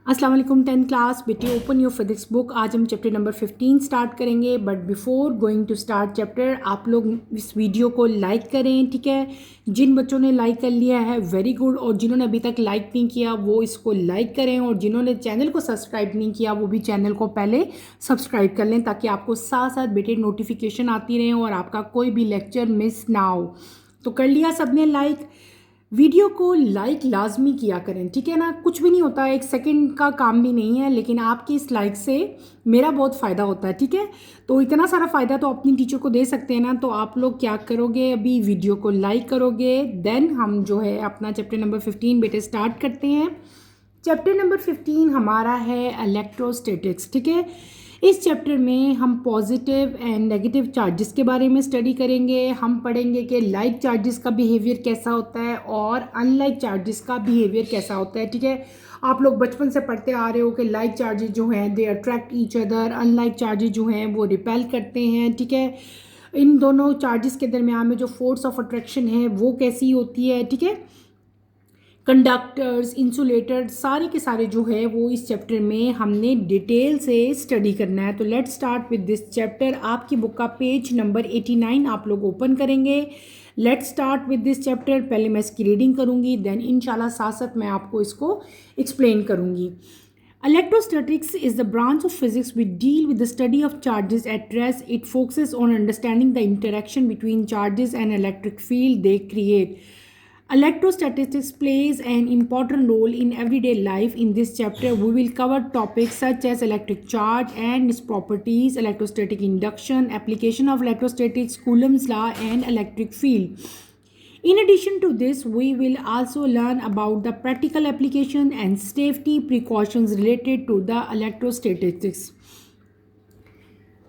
अस्सलाम वालेकुम 10th class बेटे ओपन योर फिजिक्स बुक। आज हम चैप्टर नंबर 15 स्टार्ट करेंगे। But before going to start chapter आप लोग इस वीडियो को लाइक करें, ठीक है। जिन बच्चों ने लाइक कर लिया है वेरी गुड, और जिन्होंने अभी तक लाइक नहीं किया वो इसको लाइक करें, और जिन्होंने चैनल को सब्सक्राइब नहीं किया वो भी चैनल को पहले सब्सक्राइब कर लें ताकि आपको साथ साथ बेटे नोटिफिकेशन आती रहें और आपका कोई भी लेक्चर मिस ना हो। तो कर लिया सबने लाइक? वीडियो को लाइक लाजमी किया करें, ठीक है ना। कुछ भी नहीं होता, एक सेकंड का काम भी नहीं है, लेकिन आपकी इस लाइक से मेरा बहुत फ़ायदा होता है, ठीक है। तो इतना सारा फ़ायदा तो अपनी टीचर को दे सकते हैं ना। तो आप लोग क्या करोगे, अभी वीडियो को लाइक करोगे, देन हम जो है अपना चैप्टर नंबर 15 बेटे स्टार्ट करते हैं। चैप्टर नंबर 15 हमारा है इलेक्ट्रोस्टैटिक्स, ठीक है। इस चैप्टर में हम पॉजिटिव एंड नेगेटिव चार्जेस के बारे में स्टडी करेंगे। हम पढ़ेंगे कि लाइक चार्जेस का बिहेवियर कैसा होता है और अनलाइक चार्जेस का बिहेवियर कैसा होता है, ठीक है। आप लोग बचपन से पढ़ते आ रहे हो कि लाइक चार्जेस जो हैं they attract each other, unlike charges जो हैं वो रिपेल करते हैं, ठीक है। इन दोनों चार्जेस के दरमियान में जो फोर्स ऑफ अट्रैक्शन है वो कैसी होती है, ठीक है। कंडक्टर्स, इंसुलेटर, सारे के सारे जो है वो इस चैप्टर में हमने डिटेल से स्टडी करना है। तो let's start with this chapter. आपकी बुक का पेज नंबर 89 आप लोग ओपन करेंगे। Let's start with this chapter. पहले मैं इसकी रीडिंग करूंगी, देन इंशाल्लाह साथ साथ मैं आपको इसको एक्सप्लेन करूंगी। Electrostatics is the branch of physics which deal with the study of charges at rest. It focuses on understanding the interaction between charges and electric field they create. Electrostatics plays an important role in everyday life. In this chapter, we will cover topics such as electric charge and its properties, electrostatic induction, application of electrostatics, Coulomb's law, and electric field. In addition to this, we will also learn about the practical application and safety precautions related to the electrostatics.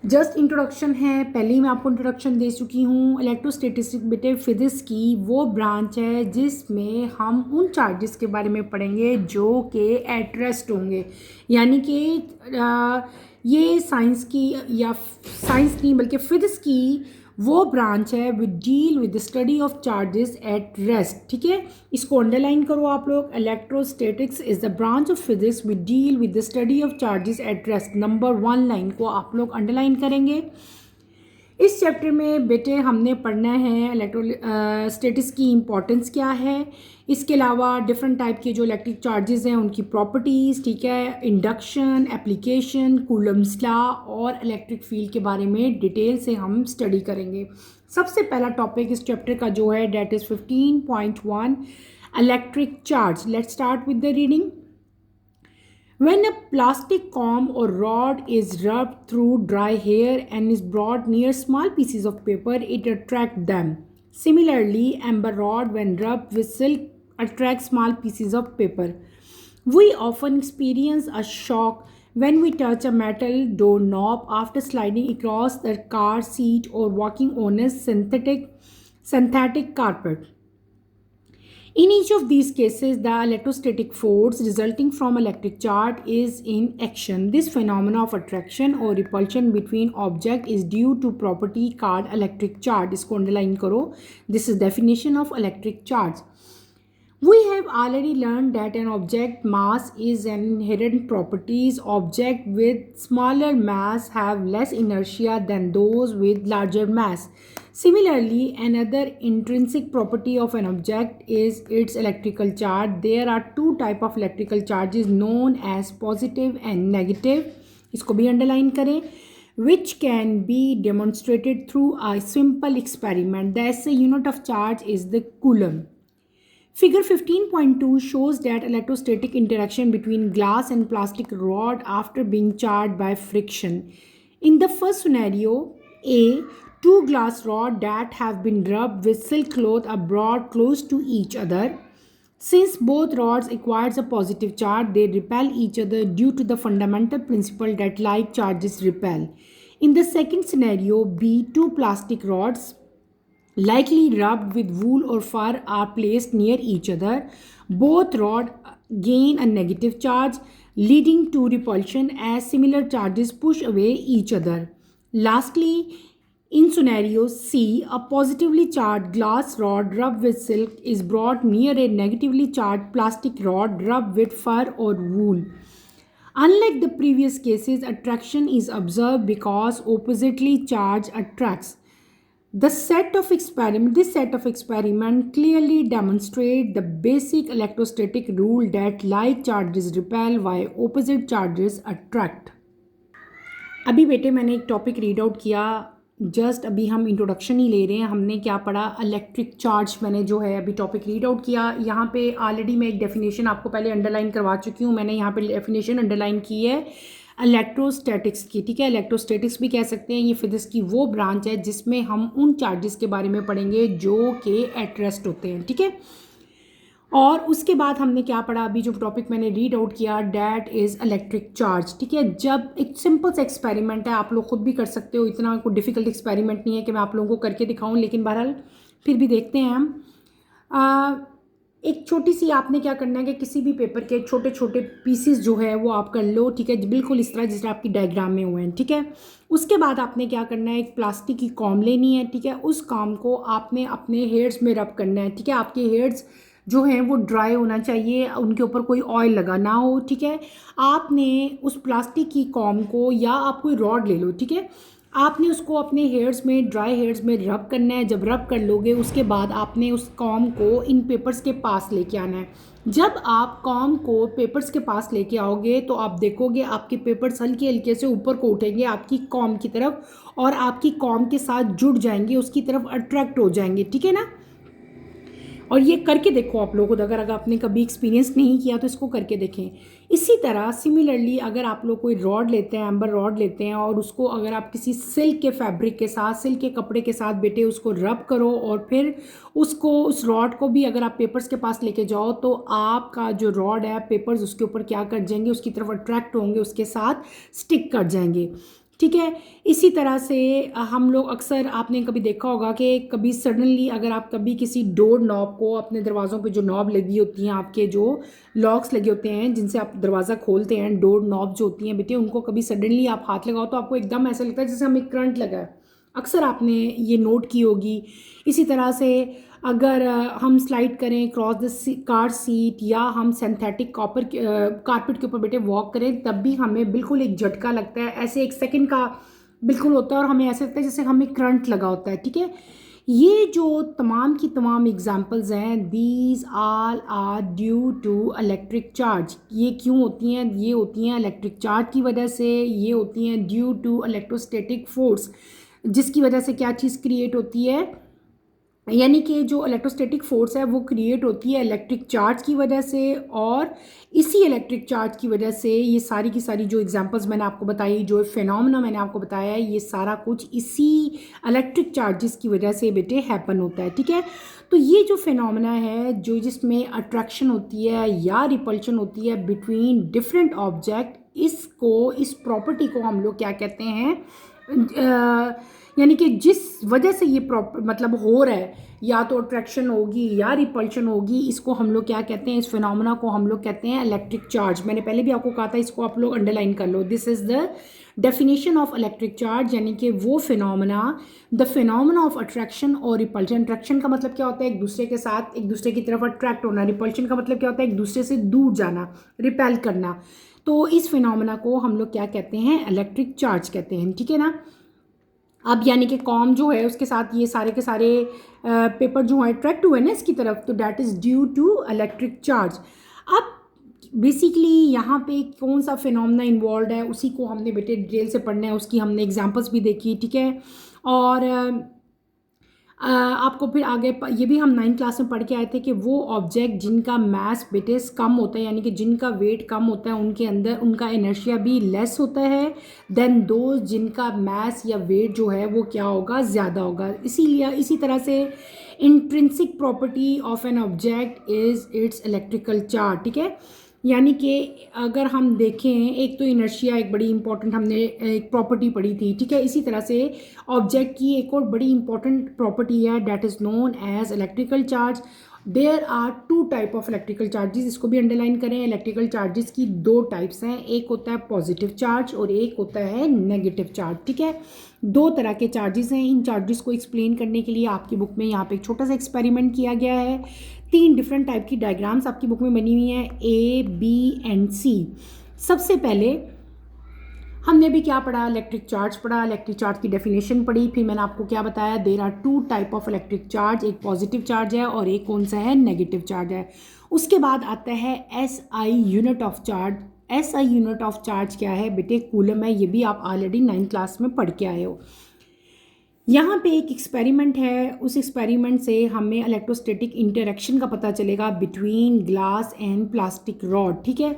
Just introduction है, पहले ही मैं आपको introduction दे चुकी हूँ। Electrostatics बेटे physics की वो branch है जिसमें हम उन चार्जेस के बारे में पढ़ेंगे जो कि एट रेस्ट होंगे, यानी कि ये साइंस की या साइंस नहीं बल्कि फिजिक्स की वो ब्रांच है with deal with the study of charges at rest, ठीक है। इसको अंडरलाइन करो आप लोग। Electrostatics is the branch of physics with deal with the study of charges at rest. Number 1 line को आप लोग अंडरलाइन करेंगे। इस चैप्टर में बेटे हमने पढ़ना है इलेक्ट्रोस्टैटिक्स की इम्पोर्टेंस क्या है, इसके अलावा डिफरेंट टाइप के जो इलेक्ट्रिक चार्जेस हैं उनकी प्रॉपर्टीज़, ठीक है, इंडक्शन, एप्लीकेशन, कूलम्स लॉ और इलेक्ट्रिक फील्ड के बारे में डिटेल से हम स्टडी करेंगे। सबसे पहला टॉपिक इस चैप्टर का जो है that is 15.1 electric charge. Let's start with the reading. When a plastic comb or rod is rubbed through dry hair and is brought near small pieces of paper, it attracts them. Similarly, amber rod, when rubbed with silk, attracts small pieces of paper. We often experience a shock when we touch a metal doorknob after sliding across the car seat or walking on a synthetic carpet. In each of these cases, the electrostatic force resulting from electric charge is in action. This phenomenon of attraction or repulsion between object is due to property called electric charge. इसको underline करो. This is definition of electric charge. We have already learned that an object mass is an inherent properties. Objects with smaller mass have less inertia than those with larger mass. Similarly, another intrinsic property of an object is its electrical charge. There are two types of electrical charges known as positive and negative. इसको भी underline करें, which can be demonstrated through a simple experiment. The SI unit of charge is the coulomb. Figure 15.2 shows that electrostatic interaction between glass and plastic rod after being charged by friction. In the first scenario, A, two glass rods that have been rubbed with silk cloth are brought close to each other. Since both rods acquires a positive charge, they repel each other due to the fundamental principle that like charges repel. In the second scenario, B, two plastic rods likely rubbed with wool or fur are placed near each other. Both rods gain a negative charge, leading to repulsion as similar charges push away each other. Lastly, in scenario C, a positively charged glass rod rubbed with silk is brought near a negatively charged plastic rod rubbed with fur or wool. Unlike the previous cases, attraction is observed because oppositely charge attracts. This set of experiment clearly demonstrate the basic electrostatic rule that like charges repel while opposite charges attract. अभी बेटे मैंने एक topic read out किया, just अभी हम introduction ही ले रहे हैं। हमने क्या पढ़ा, इलेक्ट्रिक चार्ज मैंने जो है अभी टॉपिक रीड आउट किया। यहाँ पे ऑलरेडी मैं एक डेफिनेशन आपको पहले अंडरलाइन करवा चुकी हूँ। मैंने यहाँ पे डेफिनेशन अंडरलाइन की है इलेक्ट्रोस्टैटिक्स की, ठीक है। इलेक्ट्रोस्टैटिक्स भी कह सकते हैं, ये फिजिक्स की वो ब्रांच है जिसमें हम उन चार्जेस के बारे में पढ़ेंगे जो कि एट रेस्ट होते हैं, ठीक है। और उसके बाद हमने क्या पढ़ा, अभी जो टॉपिक मैंने रीड आउट किया, डैट इज़ इलेक्ट्रिक चार्ज, ठीक है। जब एक सिंपल सा एक्सपेरिमेंट है, आप लोग खुद भी कर सकते हो, इतना कोई डिफ़िकल्ट एक्सपेरिमेंट नहीं है कि मैं आप लोगों को करके दिखाऊं, लेकिन बहरहाल फिर भी देखते हैं हम। एक छोटी सी आपने क्या करना है कि किसी भी पेपर के छोटे छोटे पीसीस जो है वो आप कर लो, ठीक है, बिल्कुल इस तरह जिस तरह आपकी डायग्राम में हुए हैं, ठीक है। उसके बाद आपने क्या करना है, एक प्लास्टिक की कॉम लेनी है, ठीक है। उस कॉम को आपने अपने हेयर्स में रब करना है, ठीक है। आपके हेयर्स जो हैं वो ड्राई होना चाहिए, उनके ऊपर कोई ऑयल लगा ना हो, ठीक है। आपने उस प्लास्टिक की कॉम को, या आप कोई रॉड ले लो, ठीक है, आपने उसको अपने हेयर्स में, ड्राई हेयर्स में रब करना है। जब रब कर लोगे उसके बाद आपने उस कॉम को इन पेपर्स के पास लेके आना है। जब आप कॉम को पेपर्स के पास लेके आओगे तो आप देखोगे आपके पेपर्स हल्के हल्के से ऊपर को उठेंगे आपकी कॉम की तरफ, और आपकी कॉम के साथ जुड़ जाएंगे, उसकी तरफ अट्रैक्ट हो जाएंगे, ठीक है ना। और ये करके देखो आप लोगों को, अगर आपने कभी एक्सपीरियंस नहीं किया तो इसको करके देखें। इसी तरह सिमिलरली अगर आप लोग कोई रॉड लेते हैं, एम्बर रॉड लेते हैं, और उसको अगर आप किसी सिल्क के फैब्रिक के साथ, सिल्क के कपड़े के साथ बेटे उसको रब करो, और फिर उसको, उस रॉड को भी अगर आप पेपर्स के पास लेके जाओ तो आपका जो रॉड है, पेपर्स उसके ऊपर क्या कर जाएंगे, उसकी तरफ अट्रैक्ट होंगे, उसके साथ स्टिक कर जाएंगे, ठीक है। इसी तरह से हम लोग अक्सर, आपने कभी देखा होगा कि कभी सडनली अगर आप कभी किसी डोर नॉब को, अपने दरवाज़ों पे जो नॉब लगी होती हैं, आपके जो लॉक्स लगे होते हैं जिनसे आप दरवाज़ा खोलते हैं, डोर नॉब जो होती हैं बेटे, उनको कभी सडनली आप हाथ लगाओ तो आपको एकदम ऐसा लगता है जैसे हमें करंट लगा है। अक्सर आपने ये नोट की होगी। इसी तरह से अगर हम स्लाइड करें क्रॉस द कार सीट, या हम सिंथेटिक कारपेट के ऊपर बेटे वॉक करें, तब भी हमें बिल्कुल एक झटका लगता है, ऐसे एक सेकंड का बिल्कुल होता है, और हमें ऐसे लगता है जैसे हमें करंट लगा होता है, ठीक है। ये जो तमाम की तमाम एग्जांपल्स हैं, these all are due to electric charge. ये क्यों होती हैं, ये होती हैं इलेक्ट्रिक चार्ज की वजह से, ये होती हैं ड्यू टू इलेक्ट्रोस्टैटिक फोर्स, जिसकी वजह से क्या चीज़ क्रिएट होती है, यानी कि जो इलेक्ट्रोस्टैटिक फोर्स है वो क्रिएट होती है इलेक्ट्रिक चार्ज की वजह से। और इसी इलेक्ट्रिक चार्ज की वजह से ये सारी की सारी जो एग्जांपल्स मैंने आपको बताई, जो फिनोमेना मैंने आपको बताया है, ये सारा कुछ इसी इलेक्ट्रिक चार्जेस की वजह से बेटे हैपन होता है, ठीक है। तो ये जो फिनोमेना है, जो जिसमें अट्रैक्शन होती है या रिपल्शन होती है बिटवीन डिफरेंट ऑब्जेक्ट, इसको, इस प्रॉपर्टी को हम लोग क्या कहते हैं, यानी कि जिस वजह से ये मतलब हो रहा है, या तो अट्रैक्शन होगी या रिपल्शन होगी, इसको हम लोग क्या कहते हैं, इस फिनोमेना को हम लोग कहते हैं इलेक्ट्रिक चार्ज। मैंने पहले भी आपको कहा था, इसको आप लोग अंडरलाइन कर लो। This is the definition of electric charge, यानी कि वो phenomena, the phenomena of attraction और रिपल्शन। अट्रैक्शन का मतलब क्या होता है, एक दूसरे के साथ, एक दूसरे की तरफ अट्रैक्ट होना। रिपल्शन का मतलब क्या होता है, एक दूसरे से दूर जाना, रिपेल करना। तो इस फिनोमेना को हम लोग क्या कहते हैं, इलेक्ट्रिक चार्ज कहते हैं, ठीक है ना। अब यानी कि कॉम जो है उसके साथ ये सारे के सारे पेपर जो हैं अट्रैक्ट हुए ना इसकी तरफ, तो that is due to electric charge. अब बेसिकली यहाँ पे कौन सा फिनोमेना इन्वॉल्व है, उसी को हमने बेटे डिटेल से पढ़ना है, उसकी हमने एग्जांपल्स भी देखी, ठीक है। और आपको फिर आगे ये भी हम 9th क्लास में पढ़ के आए थे कि वो ऑब्जेक्ट जिनका मास बेटे कम होता है, यानी कि जिनका वेट कम होता है, उनके अंदर उनका इनर्शिया भी लेस होता है देन दोज जिनका मास या वेट जो है वो क्या होगा, ज़्यादा होगा। इसीलिए इसी तरह से intrinsic property of an object is it's electrical charge, ठीक है। यानी कि अगर हम देखें, एक तो इनर्शिया एक बड़ी इंपॉर्टेंट हमने एक प्रॉपर्टी पढ़ी थी, ठीक है। इसी तरह से ऑब्जेक्ट की एक और बड़ी इंपॉर्टेंट प्रॉपर्टी है, that is known as electrical charge. There are two type of electrical charges, इसको भी अंडरलाइन करें। इलेक्ट्रिकल चार्जेस की दो टाइप्स हैं, एक होता है पॉजिटिव चार्ज और एक होता है नेगेटिव चार्ज, ठीक है। दो तरह के चार्जेस हैं। इन चार्जेस को एक्सप्लेन करने के लिए आपकी बुक में यहाँ पे एक छोटा सा एक्सपेरिमेंट किया गया है। 3 डिफरेंट टाइप की डायग्राम्स आपकी बुक में बनी हुई हैं, A, B एंड C। सबसे पहले हमने भी क्या पढ़ा, इलेक्ट्रिक चार्ज पढ़ा, इलेक्ट्रिक चार्ज की डेफिनेशन पढ़ी, फिर मैंने आपको क्या बताया, there are two type of electric charge, एक पॉजिटिव चार्ज है और एक कौन सा है, नेगेटिव चार्ज है। उसके बाद आता है SI unit of charge. SI unit of charge क्या है बेटे, कूलम है, ये भी आप ऑलरेडी 9th क्लास में पढ़ के आए हो। यहाँ पे एक एक्सपेरिमेंट है, उस एक्सपेरिमेंट से हमें इलेक्ट्रोस्टैटिक इंटरेक्शन का पता चलेगा between glass and plastic rod. ठीक है,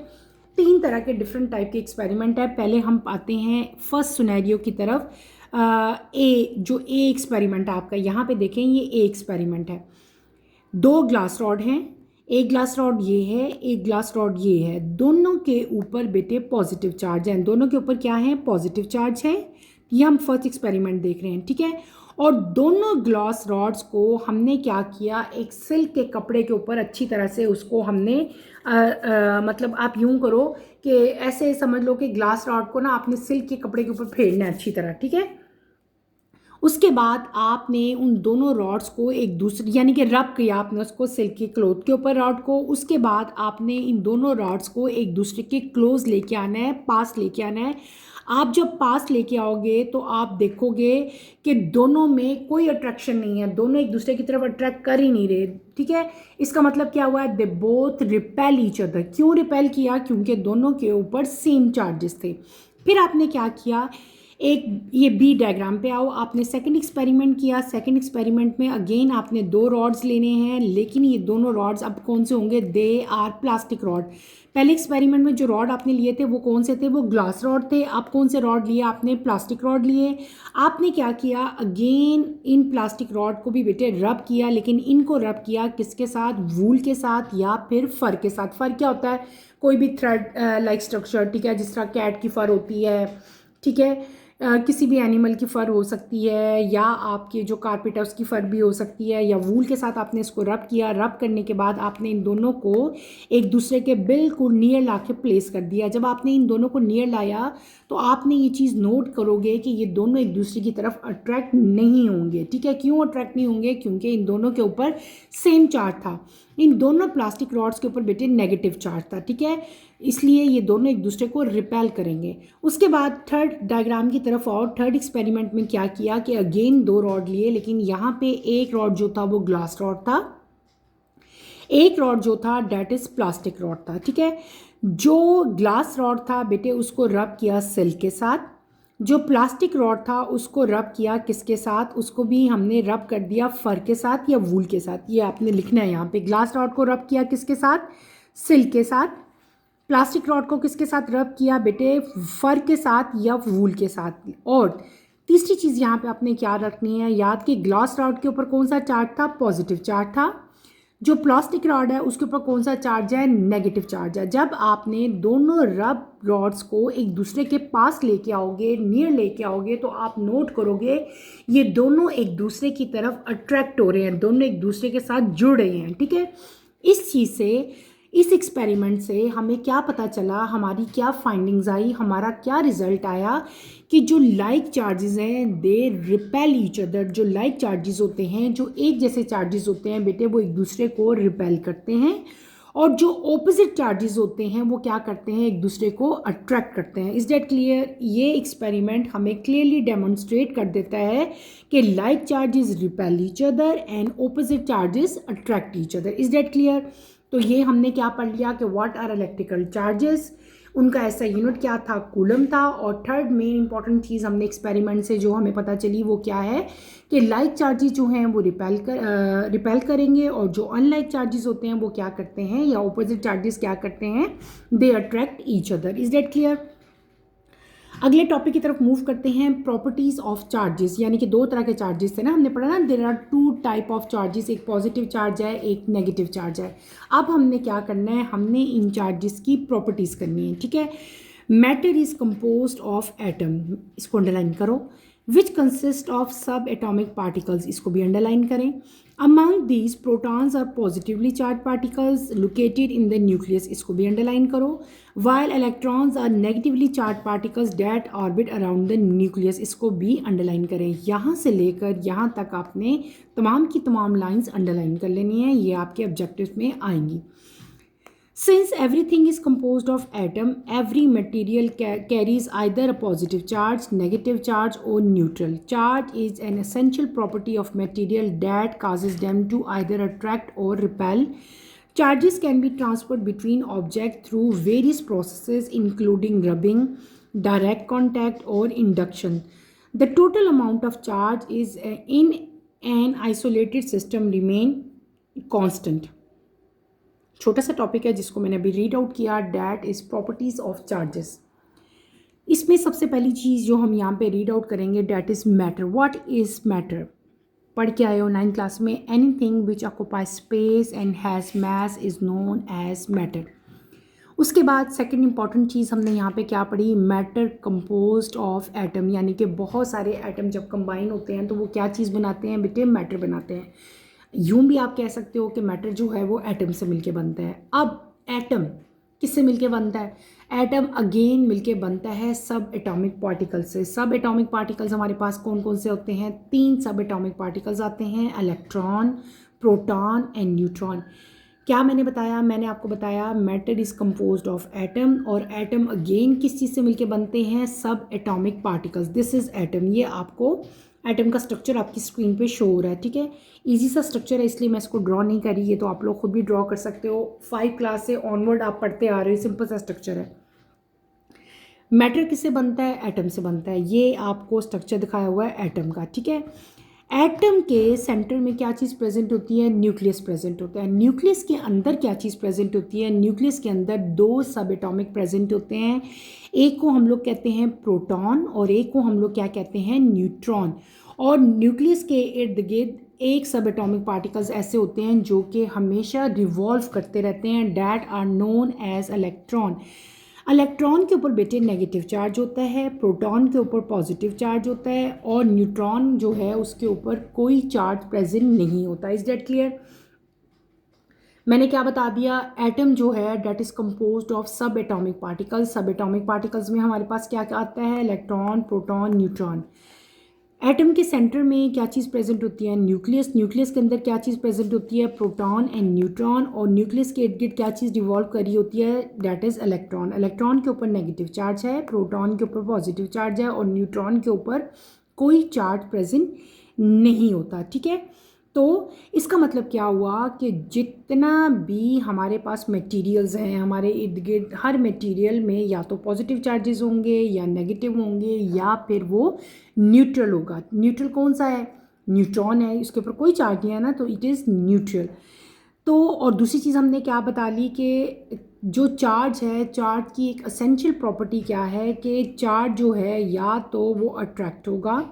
3 तरह के डिफरेंट टाइप के एक्सपेरिमेंट है। पहले हम आते हैं फर्स्ट सिनेरियो की तरफ। जो ए एक्सपेरिमेंट है आपका, यहाँ पे देखें ये ए एक्सपेरिमेंट है। 2 ग्लास रॉड हैं, एक ग्लास रॉड ये है, एक ग्लास रॉड ये है, दोनों के ऊपर बेटे पॉजिटिव चार्ज है, दोनों के ऊपर क्या है, पॉजिटिव चार्ज है। ये हम फर्स्ट एक्सपेरिमेंट देख रहे हैं। ठीक है, और दोनों ग्लास रॉड्स को हमने क्या किया, एक सिल्क के कपड़े के ऊपर अच्छी तरह से उसको हमने मतलब आप यूं करो कि ऐसे समझ लो कि ग्लास रॉड को ना आपने सिल्क के कपड़े के ऊपर फेरना है अच्छी तरह। ठीक है, उसके बाद आपने उन दोनों रॉड्स को एक दूसरे यानी कि रब किया आपने उसको सिल्क के क्लॉथ के ऊपर रॉड को। उसके बाद आपने इन दोनों रॉड्स को एक दूसरे के क्लोज लेके आना है, पास लेके आना है। आप जब पास लेके आओगे तो आप देखोगे कि दोनों में कोई अट्रैक्शन नहीं है, दोनों एक दूसरे की तरफ अट्रैक्ट कर ही नहीं रहे। ठीक है, इसका मतलब क्या हुआ है, they both repel each other. क्यों रिपेल किया, क्योंकि दोनों के ऊपर सेम चार्जेस थे। फिर आपने क्या किया, एक ये बी डायग्राम पे आओ, आपने सेकंड एक्सपेरिमेंट किया। सेकंड एक्सपेरिमेंट में अगेन आपने 2 रॉड्स लेने हैं, लेकिन ये दोनों रॉड्स अब कौन से होंगे, दे आर प्लास्टिक रॉड। पहले एक्सपेरिमेंट में जो रॉड आपने लिए थे वो कौन से थे, वो ग्लास रॉड थे। अब कौन से रॉड लिए आपने, प्लास्टिक रॉड लिए। आपने क्या किया, अगेन इन प्लास्टिक रॉड को भी बेटे रब किया, लेकिन इनको रब किया किसके साथ, वूल के साथ या फिर फर के साथ। फर क्या होता है, कोई भी थ्रेड लाइक स्ट्रक्चर। ठीक है, जिस तरह कैट की फर होती है, ठीक है, किसी भी एनिमल की फ़र हो सकती है, या आपके जो कारपेट है उसकी फ़र भी हो सकती है, या वूल के साथ आपने इसको रब किया। रब करने के बाद आपने इन दोनों को एक दूसरे के बिल्कुल नियर ला के प्लेस कर दिया। जब आपने इन दोनों को नियर लाया तो आपने ये चीज़ नोट करोगे कि ये दोनों एक दूसरे की तरफ अट्रैक्ट नहीं होंगे। ठीक है, क्यों अट्रैक्ट नहीं होंगे, क्योंकि इन दोनों के ऊपर सेम चार्ज था। इन दोनों प्लास्टिक रॉड्स के ऊपर बेटे नेगेटिव चार्ज था। ठीक है, इसलिए ये दोनों एक दूसरे को रिपेल करेंगे। उसके बाद थर्ड डायग्राम की तरफ और थर्ड एक्सपेरिमेंट में क्या किया कि अगेन 2 रॉड लिए, लेकिन यहाँ पे एक रॉड जो था वो ग्लास रॉड था, एक रॉड जो था डेट इज प्लास्टिक रॉड था। ठीक है, जो ग्लास रॉड था बेटे उसको रब किया सिल्क के साथ, जो प्लास्टिक रॉड था उसको रब किया किसके साथ, उसको भी हमने रब कर दिया फर के साथ या वूल के साथ। ये आपने लिखना है यहाँ पे, ग्लास रॉड को रब किया किसके साथ, सिल्क के साथ। प्लास्टिक रॉड को किसके साथ रब किया बेटे, फर के साथ या वूल के साथ। और तीसरी चीज़ यहाँ पे आपने क्या रखनी है याद, कि ग्लास रॉड के ऊपर कौन सा चार्ज था, पॉजिटिव चार्ज था। जो प्लास्टिक रॉड है उसके ऊपर कौन सा चार्ज है, नेगेटिव चार्ज है। जब आपने दोनों रब रॉड्स को एक दूसरे के पास लेके आओगे, नियर लेके आओगे, तो आप नोट करोगे ये दोनों एक दूसरे की तरफ अट्रैक्ट हो रहे हैं, दोनों एक दूसरे के साथ जुड़ रहे हैं। ठीक है, इस चीज़ से, इस एक्सपेरिमेंट से हमें क्या पता चला, हमारी क्या फाइंडिंग्स आई, हमारा क्या रिजल्ट आया कि जो लाइक चार्जेस हैं दे रिपेल ईच अदर। जो लाइक चार्जेस होते हैं, जो एक जैसे चार्जेस होते हैं बेटे, वो एक दूसरे को रिपेल करते हैं, और जो ऑपोजिट चार्जेस होते हैं वो क्या करते हैं, एक दूसरे को अट्रैक्ट करते हैं। Is that clear. ये एक्सपेरिमेंट हमें क्लियरली डेमोन्स्ट्रेट कर देता है कि like charges repel each other and opposite charges attract each other. Is that clear. तो ये हमने क्या पढ़ लिया कि व्हाट आर इलेक्ट्रिकल चार्जेस, उनका ऐसा यूनिट क्या था, कूलम था। और थर्ड मेन इंपॉर्टेंट चीज़ हमने एक्सपेरिमेंट से जो हमें पता चली वो क्या है कि लाइक चार्जेस जो हैं वो रिपेल करेंगे, और जो अनलाइक चार्जेस होते हैं वो क्या करते हैं, या ऑपोजिट चार्जेस क्या करते हैं, they attract each other. Is that clear. अगले टॉपिक की तरफ मूव करते हैं, प्रॉपर्टीज़ ऑफ चार्जेस। यानी कि 2 तरह के चार्जेस थे ना, हमने पढ़ा ना, there are 2 type of charges, एक पॉजिटिव चार्ज है, एक नेगेटिव चार्ज है। अब हमने क्या करना है, हमने इन चार्जेस की प्रॉपर्टीज़ करनी है। ठीक है, matter is composed of atom, इसको अंडरलाइन करो, which consist of sub atomic particles, इसको भी अंडरलाइन करें। Among these protons are positively charge particles located in the nucleus, इसको भी अंडरलाइन करो। While electrons are negatively charge particles that orbit around the nucleus, इसको भी underline करें। यहाँ से लेकर यहाँ तक आपने तमाम की तमाम लाइंस अंडरलाइन कर लेनी है, ये आपके ऑब्जेक्टिव में आएंगी। Since everything is composed of atom, every material carries either a positive charge, negative charge or neutral. Charge is an essential property of material that causes them to either attract or repel. Charges can be transferred between objects through various processes including rubbing, direct contact or induction. The total amount of charge is in an isolated system remain constant. छोटा सा topic है जिसको मैंने अभी read out किया, that is properties of charges. इसमें सबसे पहली चीज़ जो हम यहाँ पे रीड आउट करेंगे that is matter. What is matter? पढ़ के आए हो 9th क्लास में, anything which occupy space and has mass is known as matter. उसके बाद सेकंड इंपॉर्टेंट चीज़ हमने यहाँ पे क्या पढ़ी, मैटर कंपोज्ड ऑफ एटम, यानी कि बहुत सारे एटम जब कंबाइन होते हैं तो वो क्या चीज़ बनाते हैं बेटे, मैटर बनाते हैं। यूं भी आप कह सकते हो कि मैटर जो है वो एटम से मिलके बनता है। अब एटम किससे मिलके बनता है? एटम अगेन मिलके बनता है सब एटॉमिक पार्टिकल से। सब एटॉमिक पार्टिकल्स हमारे पास कौन कौन से होते हैं? 3 सब एटॉमिक पार्टिकल्स आते हैं, इलेक्ट्रॉन, प्रोटॉन एंड न्यूट्रॉन। क्या मैंने बताया? मैंने आपको बताया matter is composed of atom, और एटम अगेन किस चीज़ से मिलके बनते हैं? सब atomic particles. This is atom. ये आपको एटम का स्ट्रक्चर आपकी स्क्रीन पे शो हो रहा है, ठीक है। इजी सा स्ट्रक्चर है इसलिए मैं इसको ड्रॉ नहीं करी, ये तो आप लोग खुद भी ड्रॉ कर सकते हो। 5 क्लास से ऑनवर्ड आप पढ़ते आ रहे हो, सिंपल सा स्ट्रक्चर है। मैटर किससे बनता है? एटम से बनता है। ये आपको स्ट्रक्चर दिखाया हुआ है एटम का, ठीक है। एटम के सेंटर में क्या चीज़ प्रेजेंट होती है? न्यूक्लियस प्रेजेंट होता है। न्यूक्लियस के अंदर क्या चीज़ प्रेजेंट होती है? न्यूक्लियस के अंदर 2 सब एटॉमिक प्रेजेंट होते हैं। एक को हम लोग कहते हैं प्रोटॉन और एक को हम लोग क्या कहते हैं? न्यूट्रॉन। और न्यूक्लियस के इर्द गिर्द एक सब एटॉमिक पार्टिकल्स ऐसे होते हैं जो कि हमेशा रिवॉल्व करते रहते हैं, that are known as electron. Electron के ऊपर बेटे नेगेटिव चार्ज होता है, प्रोटॉन के ऊपर पॉजिटिव चार्ज होता है, और न्यूट्रॉन जो है उसके ऊपर कोई चार्ज प्रेजेंट नहीं होता। Is that clear? मैंने क्या बता दिया? एटम जो है that is composed of sub atomic particles. सब एटॉमिक पार्टिकल्स में हमारे पास क्या क्या आता है? Electron, proton, neutron. एटम के सेंटर में क्या चीज़ प्रेजेंट होती है? न्यूक्लियस। न्यूक्लियस के अंदर क्या चीज़ प्रेजेंट होती है? Proton and neutron. और न्यूक्लियस के इर्द गिर्द क्या चीज़ रिवॉल्व करी होती है? That is electron. इलेक्ट्रॉन के ऊपर नेगेटिव चार्ज है, प्रोटॉन के ऊपर पॉजिटिव चार्ज है, और न्यूट्रॉन के ऊपर कोई चार्ज प्रेजेंट नहीं होता, ठीक है। तो इसका मतलब क्या हुआ कि जितना भी हमारे पास मटेरियल्स हैं, हमारे इर्द गिर्द हर मटेरियल में या तो पॉजिटिव चार्जेस होंगे या नेगेटिव होंगे या फिर वो न्यूट्रल होगा। न्यूट्रल कौन सा है? न्यूट्रॉन है, इसके ऊपर कोई चार्ज नहीं है ना, तो इट इज़ न्यूट्रल। तो और दूसरी चीज़ हमने क्या बता ली कि जो चार्ज है, चार्ज की एक असेंशियल प्रॉपर्टी क्या है कि चार्ज जो है या तो वो अट्रैक्ट होगा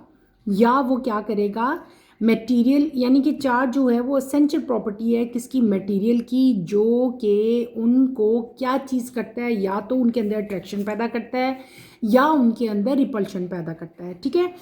या वो क्या करेगा, मटेरियल, यानी कि चार्ज जो है वो असेंशियल प्रॉपर्टी है किसकी? मटेरियल की, जो कि उनको क्या चीज़ करता है? या तो उनके अंदर अट्रैक्शन पैदा करता है या उनके अंदर रिपल्शन पैदा करता है, ठीक है।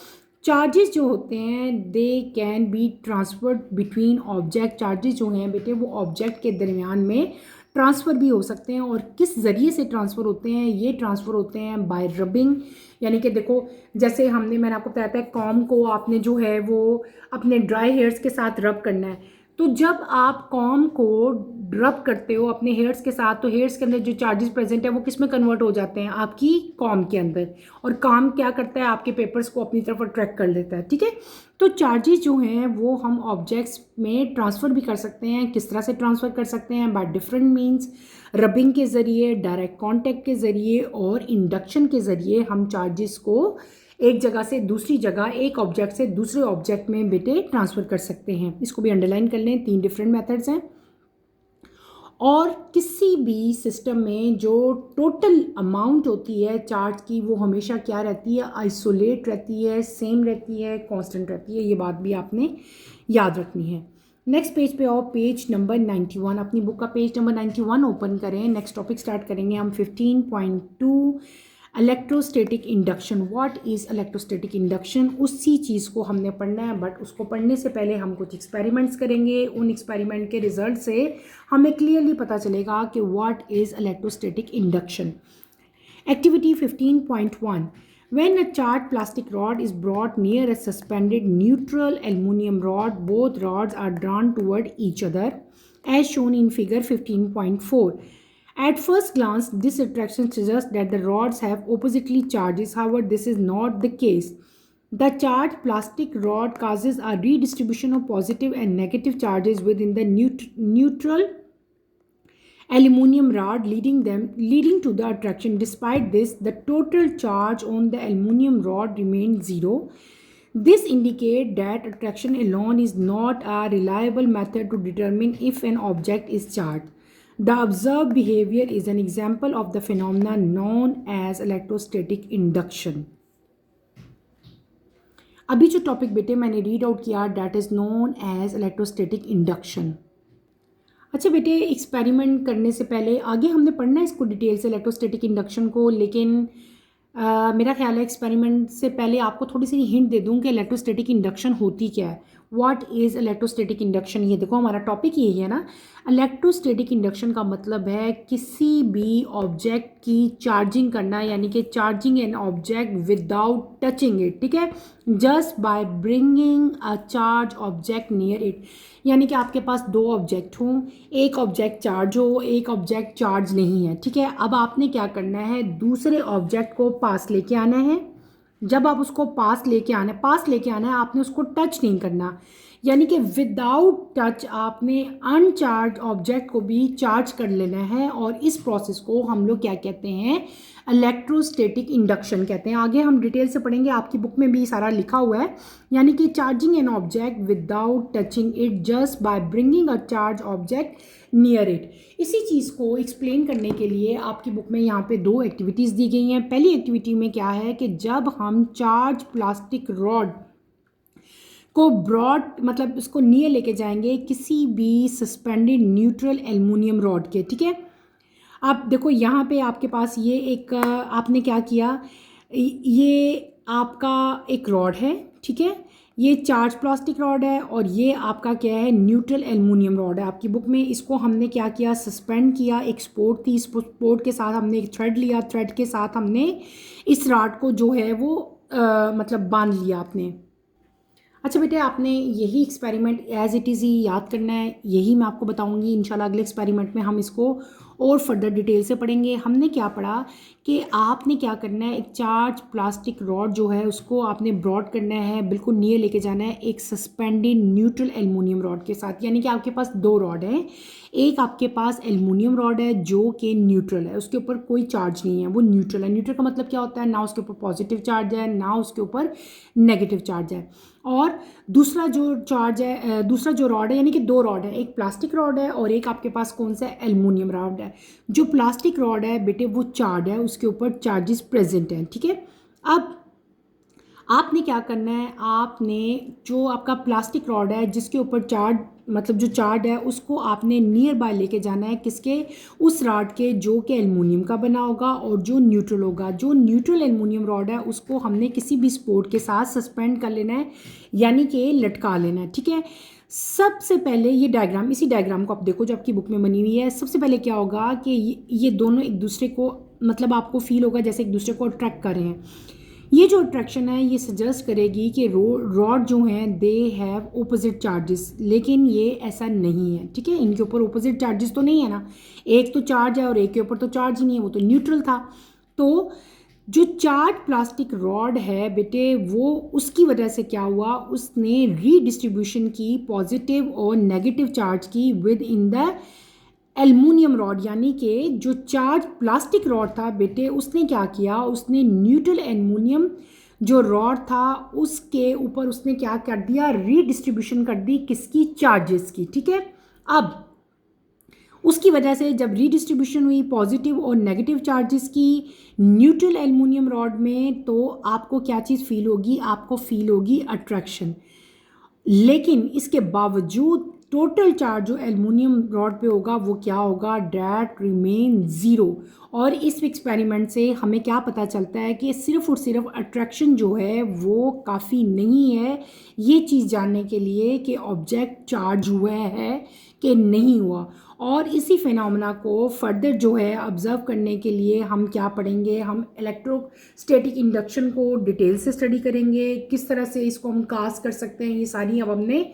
चार्जेस जो होते हैं they can be transferred between object. Charges जो हैं बेटे वो ऑब्जेक्ट के दरमियान में ट्रांसफ़र भी हो सकते हैं। और किस ज़रिए से ट्रांसफ़र होते हैं? ये ट्रांसफ़र होते हैं बाय रबिंग, यानी कि देखो जैसे मैंने आपको बताया था कॉम को आपने जो है वो अपने ड्राई हेयर्स के साथ रब करना है। तो जब आप कॉम को रब करते हो अपने हेयर्स के साथ, तो हेयर्स के अंदर जो चार्जेस प्रेजेंट है वो किस में कन्वर्ट हो जाते हैं? आपकी कॉम के अंदर। और कॉम क्या करता है? आपके पेपर्स को अपनी तरफ अट्रैक्ट कर लेता है, ठीक है। तो चार्जेस जो हैं वो हम ऑब्जेक्ट्स में ट्रांसफ़र भी कर सकते हैं। किस तरह से ट्रांसफ़र कर सकते हैं? बाय डिफरेंट मीन्स, रबिंग के ज़रिए, डायरेक्ट कॉन्टैक्ट के ज़रिए और इंडक्शन के ज़रिए हम चार्जेस को एक जगह से दूसरी जगह, एक ऑब्जेक्ट से दूसरे ऑब्जेक्ट में बेटे ट्रांसफ़र कर सकते हैं। इसको भी अंडरलाइन कर लें, 3 डिफरेंट मेथड्स हैं। और किसी भी सिस्टम में जो टोटल अमाउंट होती है चार्ज की वो हमेशा क्या रहती है? आइसोलेट रहती है, सेम रहती है, कांस्टेंट रहती है। ये बात भी आपने याद रखनी है। नेक्स्ट पेज पे आओ, पेज नंबर 91। अपनी बुक का पेज नंबर 91 ओपन करें। नेक्स्ट टॉपिक स्टार्ट करेंगे हम 15.2 electrostatic induction. What is electrostatic induction? उसी चीज़ को हमने पढ़ना है, बट उसको पढ़ने से पहले हम कुछ एक्सपेरिमेंट्स करेंगे। उन एक्सपेरिमेंट के रिजल्ट से हमें क्लियरली पता चलेगा कि what is electrostatic induction. Activity 15.1 When a charged plastic rod is brought near a suspended neutral aluminum rod, both rods are drawn toward each other as shown in figure 15.4. At first glance, this attraction suggests that the rods have oppositely charges. However, this is not the case. The charged plastic rod causes a redistribution of positive and negative charges within the neutral aluminum rod, leading to the attraction. Despite this, the total charge on the aluminum rod remains zero. This indicates that attraction alone is not a reliable method to determine if an object is charged. The observed behavior is an example of the phenomenon known as electrostatic induction. अभी जो topic बेटे मैंने read out किया, that is known as electrostatic induction. अच्छा बेटे, experiment करने से पहले आगे हमने पढ़ना है इसको डिटेल से, इलेक्ट्रोस्टैटिक इंडक्शन को, लेकिन मेरा ख्याल है एक्सपेरिमेंट से पहले आपको थोड़ी सी हिंट दे दूं कि इलेक्ट्रोस्टैटिक इंडक्शन होती क्या है. What is electrostatic induction? ये देखो हमारा टॉपिक यही है ना. इलेक्ट्रोस्टैटिक इंडक्शन का मतलब है किसी भी ऑब्जेक्ट की चार्जिंग करना, यानी कि charging an object without touching it. ठीक है, just by bringing a charge object near it. यानी कि आपके पास दो ऑब्जेक्ट हों, एक ऑब्जेक्ट चार्ज हो, एक ऑब्जेक्ट चार्ज नहीं है. ठीक है, अब आपने क्या करना है, दूसरे ऑब्जेक्ट को पास लेके आना है. जब आप उसको पास लेके आना है, आपने उसको टच नहीं करना. यानी कि विदाउट टच आपने अनचार्ज ऑब्जेक्ट को भी चार्ज कर लेना है, और इस प्रोसेस को हम लोग क्या कहते हैं, इलेक्ट्रोस्टैटिक इंडक्शन कहते हैं. आगे हम डिटेल से पढ़ेंगे, आपकी बुक में भी सारा लिखा हुआ है. यानी कि charging an object without touching it just by bringing a charge object near it. इसी चीज़ को एक्सप्लेन करने के लिए आपकी बुक में यहाँ पे दो एक्टिविटीज़ दी गई हैं. पहली एक्टिविटी में क्या है कि जब हम चार्ज प्लास्टिक रॉड को ब्रॉड मतलब उसको नियर लेके जाएंगे किसी भी सस्पेंडेड न्यूट्रल एल्युमिनियम रॉड के. ठीक है, आप देखो यहाँ पे आपके पास ये एक आपने क्या किया, ये आपका एक रॉड है. ठीक है, ये चार्ज प्लास्टिक रॉड है, और ये आपका क्या है, न्यूट्रल एल्युमिनियम रॉड है. आपकी बुक में इसको हमने क्या किया, सस्पेंड किया. एक स्पोर्ट थी, स्पोर्ट के साथ हमने एक थ्रेड लिया, थ्रेड के साथ हमने इस रॉड को जो है वो मतलब बांध लिया आपने. अच्छा बेटे, आपने यही एक्सपेरिमेंट एज इट इज़ ही याद करना है, यही मैं आपको बताऊंगी. इंशाल्लाह अगले एक्सपेरिमेंट में हम इसको और फर्दर डिटेल से पढ़ेंगे. हमने क्या पढ़ा कि आपने क्या करना है, एक चार्ज प्लास्टिक रॉड जो है उसको आपने ब्रॉड करना है, बिल्कुल नियर लेके जाना है एक सस्पेंडेड न्यूट्रल एल्युमिनियम रॉड के साथ. यानी कि आपके पास दो रॉड हैं, एक आपके पास एल्युमिनियम रॉड है जो कि न्यूट्रल है, उसके ऊपर कोई चार्ज नहीं है, वो न्यूट्रल है. न्यूट्रल का मतलब क्या होता है, ना उसके ऊपर पॉजिटिव चार्ज है ना उसके ऊपर नेगेटिव चार्ज है. और दूसरा जो चार्ज है, दूसरा जो रॉड है, यानी कि दो रॉड है, एक प्लास्टिक रॉड है और एक आपके पास कौन सा एल्युमिनियम रॉड है. जो प्लास्टिक रॉड है बेटे वो चार्ज है, उसके ऊपर चार्जेस प्रेजेंट हैं. ठीक है, अब आपने क्या करना है, आपने जो आपका प्लास्टिक रॉड है जिसके ऊपर चार्ज मतलब जो चार्ज है उसको आपने नियर बाय लेके जाना है किसके, उस रॉड के जो कि एल्युमिनियम का बना होगा और जो न्यूट्रल होगा. जो न्यूट्रल एल्युमिनियम रॉड है उसको हमने किसी भी सपोर्ट के साथ सस्पेंड कर लेना है, यानी कि लटका लेना है. ठीक है, सबसे पहले ये डायग्राम, इसी डायग्राम को आप देखो जो आपकी बुक में बनी हुई है. सबसे पहले क्या होगा कि ये दोनों एक दूसरे को मतलब आपको फील होगा जैसे एक दूसरे को अट्रैक्ट कर रहे हैं. ये जो अट्रैक्शन है ये सजेस्ट करेगी कि रॉड जो हैं दे हैव ओपोजिट चार्जेस, लेकिन ये ऐसा नहीं है. ठीक है, इनके ऊपर ओपोजिट चार्जेस तो नहीं है ना, एक तो चार्ज है और एक के ऊपर तो चार्ज ही नहीं है, वो तो न्यूट्रल था. तो जो चार्ज प्लास्टिक रॉड है बेटे वो उसकी वजह से क्या हुआ, उसने रीडिस्ट्रीब्यूशन की पॉजिटिव और नेगेटिव चार्ज की with in the aluminium rod. यानी कि जो चार्ज प्लास्टिक रॉड था बेटे उसने क्या किया, उसने न्यूट्रल एल्युमिनियम जो रॉड था उसके ऊपर उसने क्या कर दिया, रीडिस्ट्रीब्यूशन कर दी किसकी, चार्जेस की. ठीक है, अब उसकी वजह से जब रीडिस्ट्रीब्यूशन हुई पॉजिटिव और नेगेटिव चार्जेस की न्यूट्रल एल्युमिनियम रॉड में, तो आपको क्या चीज़ फील होगी, आपको फील होगी अट्रैक्शन. लेकिन इसके बावजूद टोटल चार्ज जो एल्युमिनियम रॉड पे होगा वो क्या होगा, डैट रिमेन ज़ीरो. और इस एक्सपेरिमेंट से हमें क्या पता चलता है कि सिर्फ और सिर्फ अट्रैक्शन जो है वो काफ़ी नहीं है ये चीज़ जानने के लिए कि ऑब्जेक्ट चार्ज हुआ है कि नहीं हुआ. और इसी फिनोमेना को फर्दर जो है ऑब्जर्व करने के लिए हम क्या पढ़ेंगे, हम इलेक्ट्रोस्टैटिक इंडक्शन को डिटेल से स्टडी करेंगे, किस तरह से इसको हम कास्ट कर सकते हैं, ये सारी अब हमने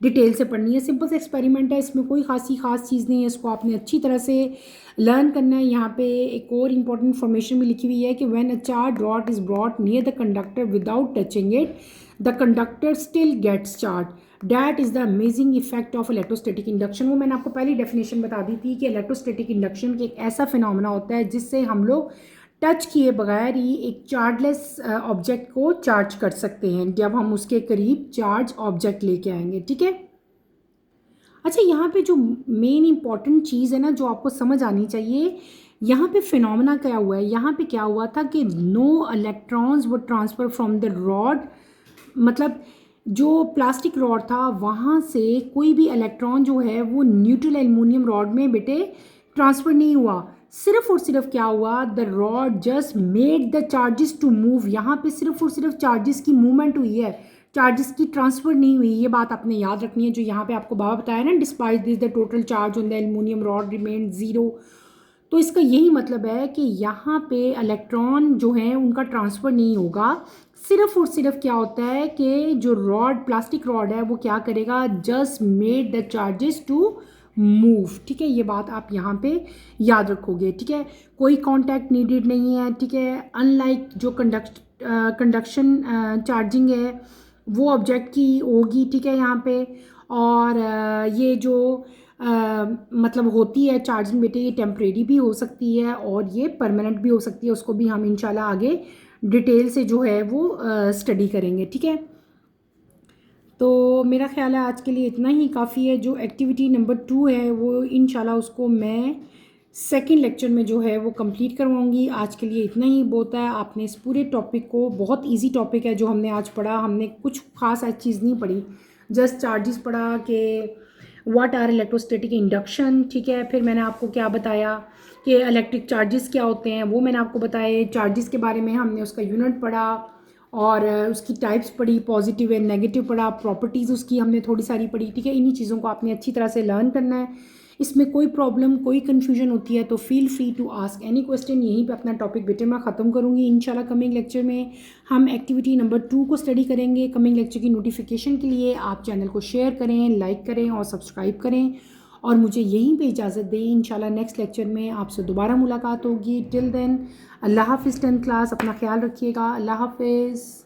डिटेल से पढ़नी है। सिंपल सा एक्सपेरिमेंट है, इसमें कोई खास चीज़ नहीं है, इसको आपने अच्छी तरह से लर्न करना है। यहाँ पे एक और इम्पॉर्टेंट इन्फॉर्मेशन भी लिखी हुई है कि when a charge rod is brought near the conductor without touching it, the conductor still gets charge, that is the amazing effect of electrostatic induction. वो मैंने आपको पहली डेफिनेशन बता दी थी कि इलेक्ट्रोस्टैटिक इंडक्शन एक ऐसा फिनोमेना होता है जिससे हम लोग टच किए बगैर ही एक चार्जलेस ऑब्जेक्ट को चार्ज कर सकते हैं जब हम उसके करीब चार्ज ऑब्जेक्ट लेके आएंगे, ठीक है। अच्छा, यहाँ पे जो मेन इंपॉर्टेंट चीज़ है ना जो आपको समझ आनी चाहिए, यहाँ पे फिनोमेना क्या हुआ है। यहाँ पे क्या हुआ था कि नो इलेक्ट्रॉन्स वो ट्रांसफ़र फ्रॉम द रॉड, मतलब जो प्लास्टिक रॉड था वहाँ से कोई भी इलेक्ट्रॉन जो है वो न्यूट्रल एल्युमिनियम रॉड में बेटे ट्रांसफ़र नहीं हुआ। सिर्फ और सिर्फ क्या हुआ, the rod just made the charges to move. यहाँ पे सिर्फ और सिर्फ चार्जेस की मूवमेंट हुई है, चार्जेस की ट्रांसफ़र नहीं हुई। ये बात आपने याद रखनी है जो यहाँ पे आपको बाबा बताया ना, despite this the total charge on the aluminium rod remain zero. तो इसका यही मतलब है कि यहाँ पे इलेक्ट्रॉन जो हैं उनका ट्रांसफ़र नहीं होगा। सिर्फ और सिर्फ क्या होता है कि जो रॉड प्लास्टिक रॉड है वो क्या करेगा, just made the charges to move, ठीक है। ये बात आप यहाँ पे याद रखोगे, ठीक है। कोई कांटेक्ट नीडेड नहीं है, ठीक है। अनलाइक जो कंडक्शन चार्जिंग है वो ऑब्जेक्ट की होगी, ठीक है यहाँ पे। और ये जो मतलब होती है चार्जिंग बेटे, ये टेम्परेरी भी हो सकती है और ये परमानेंट भी हो सकती है। उसको भी हम इंशाल्लाह आगे डिटेल से जो है वो स्टडी करेंगे, ठीक है। तो मेरा ख्याल है आज के लिए इतना ही काफ़ी है। जो एक्टिविटी नंबर 2 है वो इंशाल्लाह उसको मैं सेकंड लेक्चर में जो है वो कंप्लीट करवाऊंगी। आज के लिए इतना ही बहुत है। आपने इस पूरे टॉपिक को, बहुत इजी टॉपिक है जो हमने आज पढ़ा, हमने कुछ खास ऐसी चीज़ नहीं पढ़ी, जस्ट चार्जेस पढ़ा कि व्हाट आर इलेक्ट्रोस्टैटिक इंडक्शन, ठीक है। फिर मैंने आपको क्या बताया कि इलेक्ट्रिक चार्जेस क्या होते हैं वो मैंने आपको बताए। चार्जेस के बारे में हमने उसका यूनिट पढ़ा और उसकी टाइप्स पढ़ी, पॉजिटिव एंड नेगेटिव पढ़ा, प्रॉपर्टीज़ उसकी हमने थोड़ी सारी पढ़ी, ठीक है। इन्हीं चीज़ों को आपने अच्छी तरह से लर्न करना है। इसमें कोई प्रॉब्लम, कोई कन्फ्यूजन होती है तो feel free to ask any question. यहीं पे अपना टॉपिक बेटे मैं ख़त्म करूँगी। इंशाल्लाह कमिंग लेक्चर में हम एक्टिविटी नंबर 2 को स्टडी करेंगे। कमिंग लेक्चर की नोटिफिकेशन के लिए आप चैनल को शेयर करें, लाइक करें और सब्सक्राइब करें और मुझे यहीं पे इजाज़त दें। इंशाल्लाह नेक्स्ट लेक्चर में आपसे दोबारा मुलाकात होगी। टिल देन अल्लाह हाफ़िज़। 10th क्लास, अपना ख्याल रखिएगा। अल्लाह हाफ़िज़।